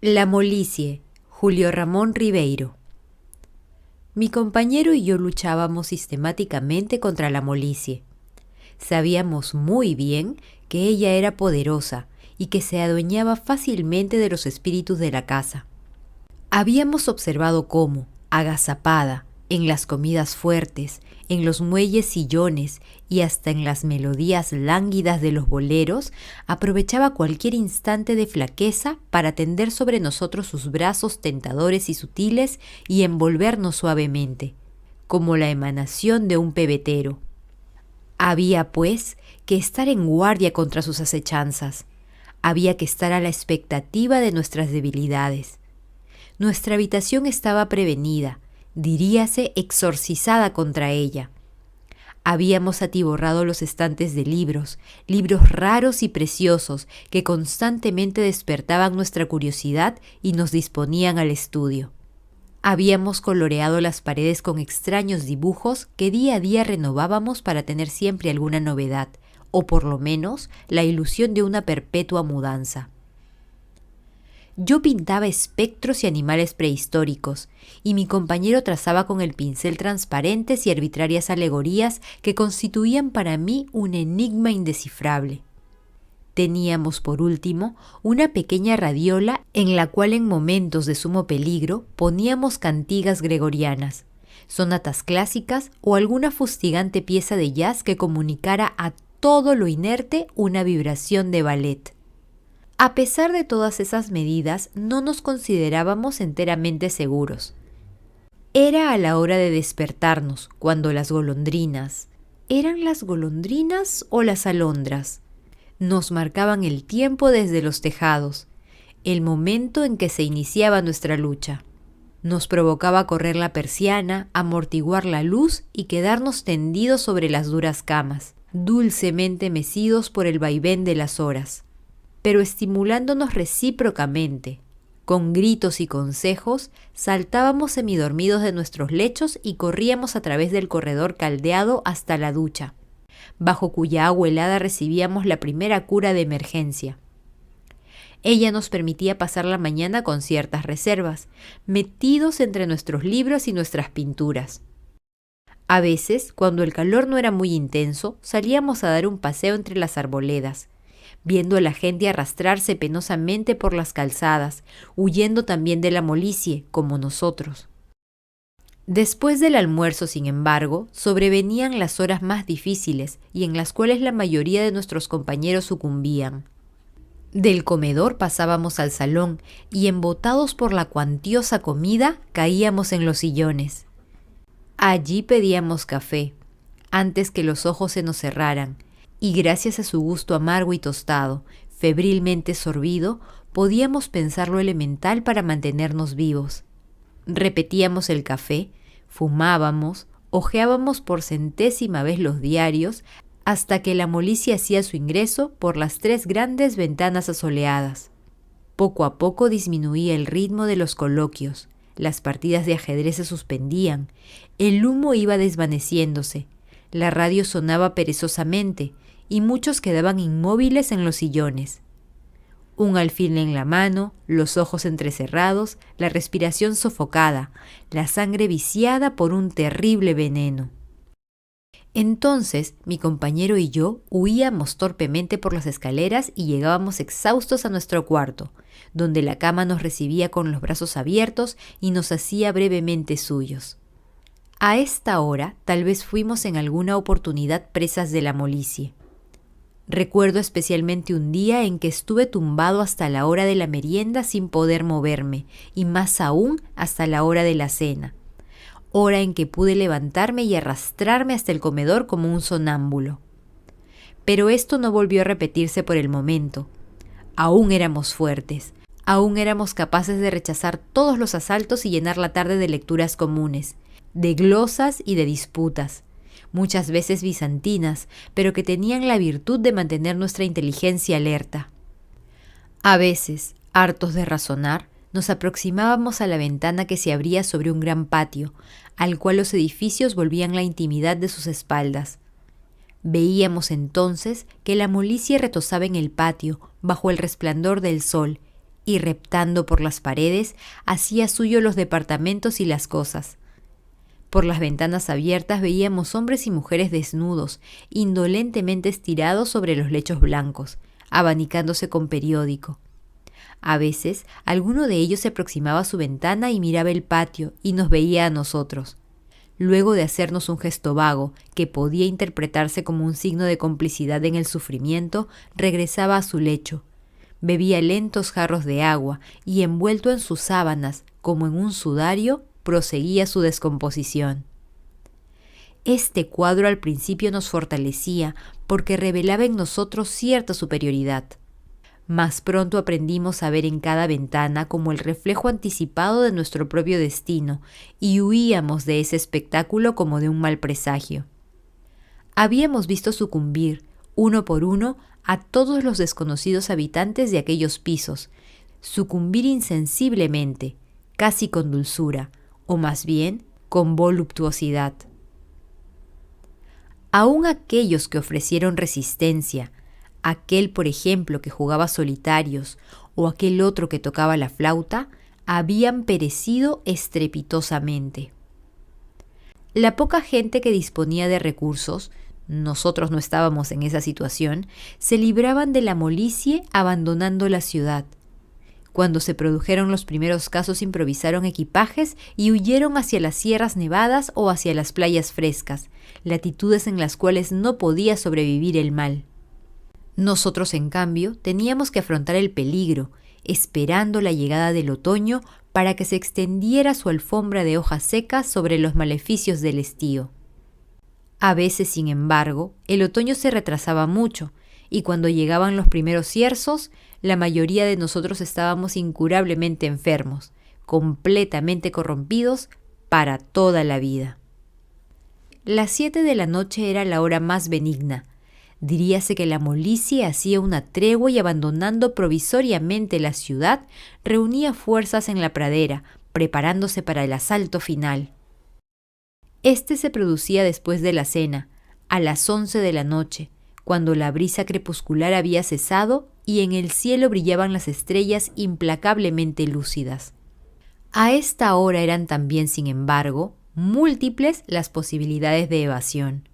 La Molicie, Julio Ramón Ribeiro. Mi compañero y yo luchábamos sistemáticamente contra la molicie. Sabíamos muy bien que ella era poderosa y que se adueñaba fácilmente de los espíritus de la casa. Habíamos observado cómo, agazapada, en las comidas fuertes, en los muelles sillones y hasta en las melodías lánguidas de los boleros, aprovechaba cualquier instante de flaqueza para tender sobre nosotros sus brazos tentadores y sutiles y envolvernos suavemente, como la emanación de un pebetero. Había, pues, que estar en guardia contra sus acechanzas. Había que estar a la expectativa de nuestras debilidades. Nuestra habitación estaba prevenida, diríase exorcizada contra ella. Habíamos atiborrado los estantes de libros, libros raros y preciosos que constantemente despertaban nuestra curiosidad y nos disponían al estudio. Habíamos coloreado las paredes con extraños dibujos que día a día renovábamos para tener siempre alguna novedad, o por lo menos la ilusión de una perpetua mudanza. Yo pintaba espectros y animales prehistóricos, y mi compañero trazaba con el pincel transparentes y arbitrarias alegorías que constituían para mí un enigma indescifrable. Teníamos, por último, una pequeña radiola en la cual en momentos de sumo peligro poníamos cantigas gregorianas, sonatas clásicas o alguna fustigante pieza de jazz que comunicara a todo lo inerte una vibración de ballet. A pesar de todas esas medidas, no nos considerábamos enteramente seguros. Era a la hora de despertarnos, cuando las golondrinas ¿eran las golondrinas o las alondras? Nos marcaban el tiempo desde los tejados, el momento en que se iniciaba nuestra lucha. Nos provocaba correr la persiana, amortiguar la luz y quedarnos tendidos sobre las duras camas, dulcemente mecidos por el vaivén de las horas, pero estimulándonos recíprocamente. Con gritos y consejos, saltábamos semidormidos de nuestros lechos y corríamos a través del corredor caldeado hasta la ducha, bajo cuya agua helada recibíamos la primera cura de emergencia. Ella nos permitía pasar la mañana con ciertas reservas, metidos entre nuestros libros y nuestras pinturas. A veces, cuando el calor no era muy intenso, salíamos a dar un paseo entre las arboledas, viendo a la gente arrastrarse penosamente por las calzadas, huyendo también de la molicie, como nosotros. Después del almuerzo, sin embargo, sobrevenían las horas más difíciles y en las cuales la mayoría de nuestros compañeros sucumbían. Del comedor pasábamos al salón y, embotados por la cuantiosa comida, caíamos en los sillones. Allí pedíamos café, antes que los ojos se nos cerraran, y gracias a su gusto amargo y tostado, febrilmente sorbido, podíamos pensar lo elemental para mantenernos vivos. Repetíamos el café, fumábamos, hojeábamos por centésima vez los diarios, hasta que la molicie hacía su ingreso por las 3 grandes ventanas asoleadas. Poco a poco disminuía el ritmo de los coloquios, las partidas de ajedrez se suspendían, el humo iba desvaneciéndose, la radio sonaba perezosamente y muchos quedaban inmóviles en los sillones. Un alfil en la mano, los ojos entrecerrados, la respiración sofocada, la sangre viciada por un terrible veneno. Entonces, mi compañero y yo huíamos torpemente por las escaleras y llegábamos exhaustos a nuestro cuarto, donde la cama nos recibía con los brazos abiertos y nos hacía brevemente suyos. A esta hora, tal vez fuimos en alguna oportunidad presas de la molicie. Recuerdo especialmente un día en que estuve tumbado hasta la hora de la merienda sin poder moverme, y más aún hasta la hora de la cena, hora en que pude levantarme y arrastrarme hasta el comedor como un sonámbulo. Pero esto no volvió a repetirse por el momento. Aún éramos fuertes, aún éramos capaces de rechazar todos los asaltos y llenar la tarde de lecturas comunes, de glosas y de disputas, muchas veces bizantinas, pero que tenían la virtud de mantener nuestra inteligencia alerta. A veces, hartos de razonar, nos aproximábamos a la ventana que se abría sobre un gran patio, al cual los edificios volvían la intimidad de sus espaldas. Veíamos entonces que la molicie retozaba en el patio, bajo el resplandor del sol, y reptando por las paredes, hacía suyo los departamentos y las cosas. Por las ventanas abiertas veíamos hombres y mujeres desnudos, indolentemente estirados sobre los lechos blancos, abanicándose con periódico. A veces, alguno de ellos se aproximaba a su ventana y miraba el patio y nos veía a nosotros. Luego de hacernos un gesto vago, que podía interpretarse como un signo de complicidad en el sufrimiento, regresaba a su lecho. Bebía lentos jarros de agua y, envuelto en sus sábanas, como en un sudario, proseguía su descomposición. Este cuadro al principio nos fortalecía porque revelaba en nosotros cierta superioridad. Mas pronto aprendimos a ver en cada ventana como el reflejo anticipado de nuestro propio destino y huíamos de ese espectáculo como de un mal presagio. Habíamos visto sucumbir, uno por uno, a todos los desconocidos habitantes de aquellos pisos, sucumbir insensiblemente, casi con dulzura, o más bien con voluptuosidad. Aún aquellos que ofrecieron resistencia, aquel, por ejemplo, que jugaba solitarios o aquel otro que tocaba la flauta, habían perecido estrepitosamente. La poca gente que disponía de recursos, nosotros no estábamos en esa situación, se libraban de la molicie abandonando la ciudad. Cuando se produjeron los primeros casos, improvisaron equipajes y huyeron hacia las sierras nevadas o hacia las playas frescas, latitudes en las cuales no podía sobrevivir el mal. Nosotros, en cambio, teníamos que afrontar el peligro, esperando la llegada del otoño para que se extendiera su alfombra de hojas secas sobre los maleficios del estío. A veces, sin embargo, el otoño se retrasaba mucho, y cuando llegaban los primeros cierzos, la mayoría de nosotros estábamos incurablemente enfermos, completamente corrompidos para toda la vida. Las 7 de la noche era la hora más benigna. Diríase que la molicie hacía una tregua y, abandonando provisoriamente la ciudad, reunía fuerzas en la pradera, preparándose para el asalto final. Este se producía después de la cena, a las 11 de la noche, cuando la brisa crepuscular había cesado y en el cielo brillaban las estrellas implacablemente lúcidas. A esta hora eran también, sin embargo, múltiples las posibilidades de evasión.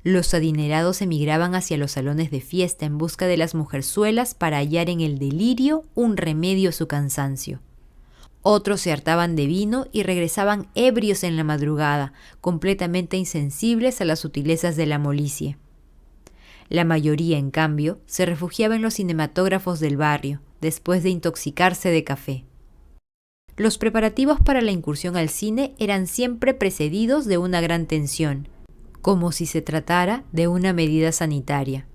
Los adinerados emigraban hacia los salones de fiesta en busca de las mujerzuelas para hallar en el delirio un remedio a su cansancio. Otros se hartaban de vino y regresaban ebrios en la madrugada, completamente insensibles a las sutilezas de la molicie. La mayoría, en cambio, se refugiaba en los cinematógrafos del barrio, después de intoxicarse de café. Los preparativos para la incursión al cine eran siempre precedidos de una gran tensión, como si se tratara de una medida sanitaria.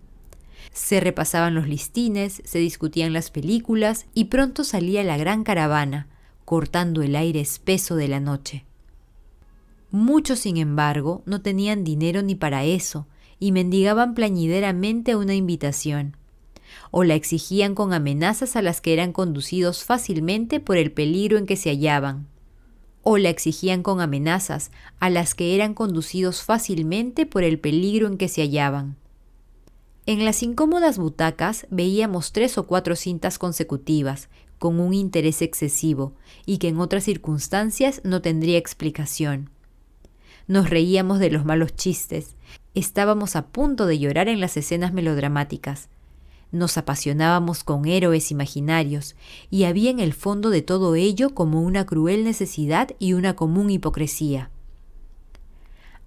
Se repasaban los listines, se discutían las películas y pronto salía la gran caravana, cortando el aire espeso de la noche. Muchos, sin embargo, no tenían dinero ni para eso y mendigaban plañideramente una invitación, o la exigían con amenazas a las que eran conducidos fácilmente por el peligro en que se hallaban, o la exigían con amenazas a las que eran conducidos fácilmente por el peligro en que se hallaban. En las incómodas butacas veíamos 3 o 4 cintas consecutivas, con un interés excesivo, y que en otras circunstancias no tendría explicación. Nos reíamos de los malos chistes, estábamos a punto de llorar en las escenas melodramáticas. Nos apasionábamos con héroes imaginarios, y había en el fondo de todo ello como una cruel necesidad y una común hipocresía.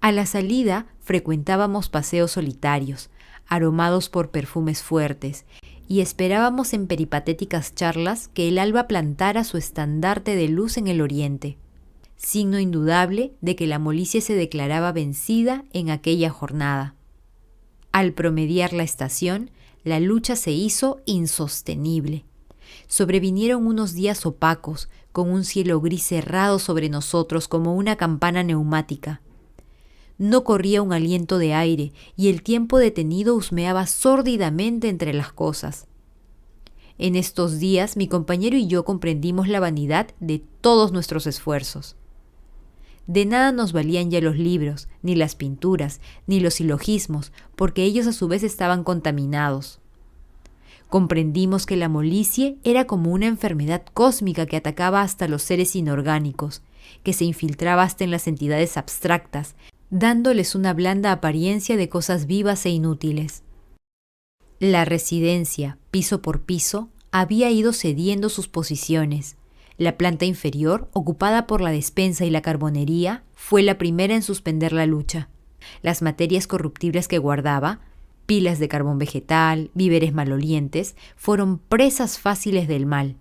A la salida frecuentábamos paseos solitarios, aromados por perfumes fuertes, y esperábamos en peripatéticas charlas que el alba plantara su estandarte de luz en el oriente, signo indudable de que la molicie se declaraba vencida en aquella jornada. Al promediar la estación, la lucha se hizo insostenible. Sobrevinieron unos días opacos, con un cielo gris cerrado sobre nosotros como una campana neumática. No corría un aliento de aire y el tiempo detenido husmeaba sórdidamente entre las cosas. En estos días mi compañero y yo comprendimos la vanidad de todos nuestros esfuerzos. De nada nos valían ya los libros, ni las pinturas, ni los silogismos, porque ellos a su vez estaban contaminados. Comprendimos que la molicie era como una enfermedad cósmica que atacaba hasta los seres inorgánicos, que se infiltraba hasta en las entidades abstractas, dándoles una blanda apariencia de cosas vivas e inútiles. La residencia, piso por piso, había ido cediendo sus posiciones. La planta inferior, ocupada por la despensa y la carbonería, fue la primera en suspender la lucha. Las materias corruptibles que guardaba, pilas de carbón vegetal, víveres malolientes, fueron presas fáciles del mal.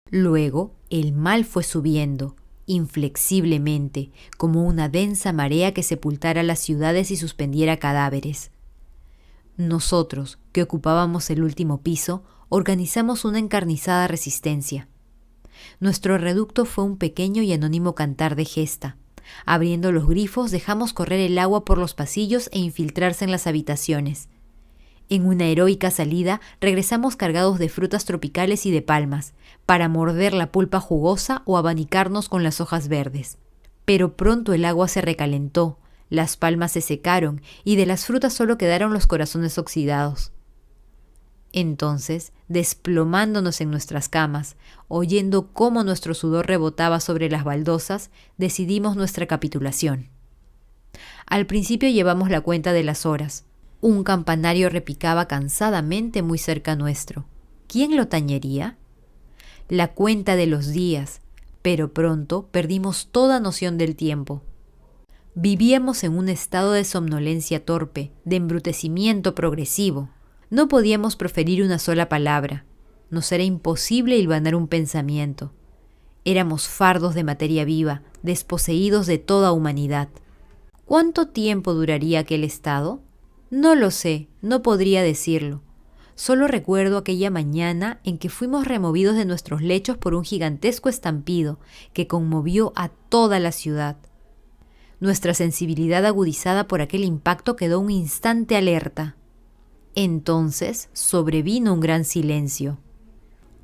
Luego, el mal fue subiendo, inflexiblemente, como una densa marea que sepultara las ciudades y suspendiera cadáveres. Nosotros, que ocupábamos el último piso, organizamos una encarnizada resistencia. Nuestro reducto fue un pequeño y anónimo cantar de gesta. Abriendo los grifos, dejamos correr el agua por los pasillos e infiltrarse en las habitaciones. En una heroica salida, regresamos cargados de frutas tropicales y de palmas, para morder la pulpa jugosa o abanicarnos con las hojas verdes. Pero pronto el agua se recalentó, las palmas se secaron y de las frutas solo quedaron los corazones oxidados. Entonces, desplomándonos en nuestras camas, oyendo cómo nuestro sudor rebotaba sobre las baldosas, decidimos nuestra capitulación. Al principio llevamos la cuenta de las horas. Un campanario repicaba cansadamente muy cerca nuestro. ¿Quién lo tañería? La cuenta de los días, pero pronto perdimos toda noción del tiempo. Vivíamos en un estado de somnolencia torpe, de embrutecimiento progresivo. No podíamos proferir una sola palabra. Nos era imposible hilvanar un pensamiento. Éramos fardos de materia viva, desposeídos de toda humanidad. ¿Cuánto tiempo duraría aquel estado? No lo sé, no podría decirlo. Solo recuerdo aquella mañana en que fuimos removidos de nuestros lechos por un gigantesco estampido que conmovió a toda la ciudad. Nuestra sensibilidad agudizada por aquel impacto quedó un instante alerta. Entonces sobrevino un gran silencio.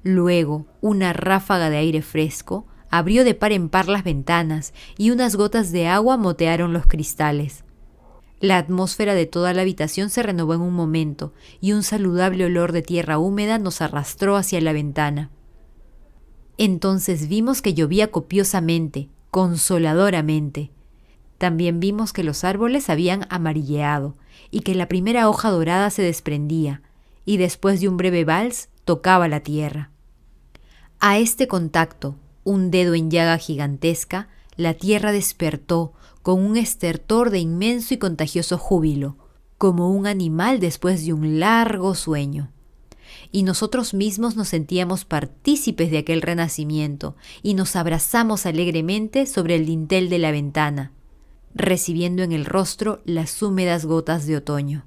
Luego, una ráfaga de aire fresco abrió de par en par las ventanas y unas gotas de agua motearon los cristales. La atmósfera de toda la habitación se renovó en un momento y un saludable olor de tierra húmeda nos arrastró hacia la ventana. Entonces vimos que llovía copiosamente, consoladoramente. También vimos que los árboles habían amarilleado y que la primera hoja dorada se desprendía y después de un breve vals tocaba la tierra. A este contacto, un dedo en llaga gigantesca, la tierra despertó con un estertor de inmenso y contagioso júbilo, como un animal después de un largo sueño. Y nosotros mismos nos sentíamos partícipes de aquel renacimiento y nos abrazamos alegremente sobre el dintel de la ventana, recibiendo en el rostro las húmedas gotas de otoño.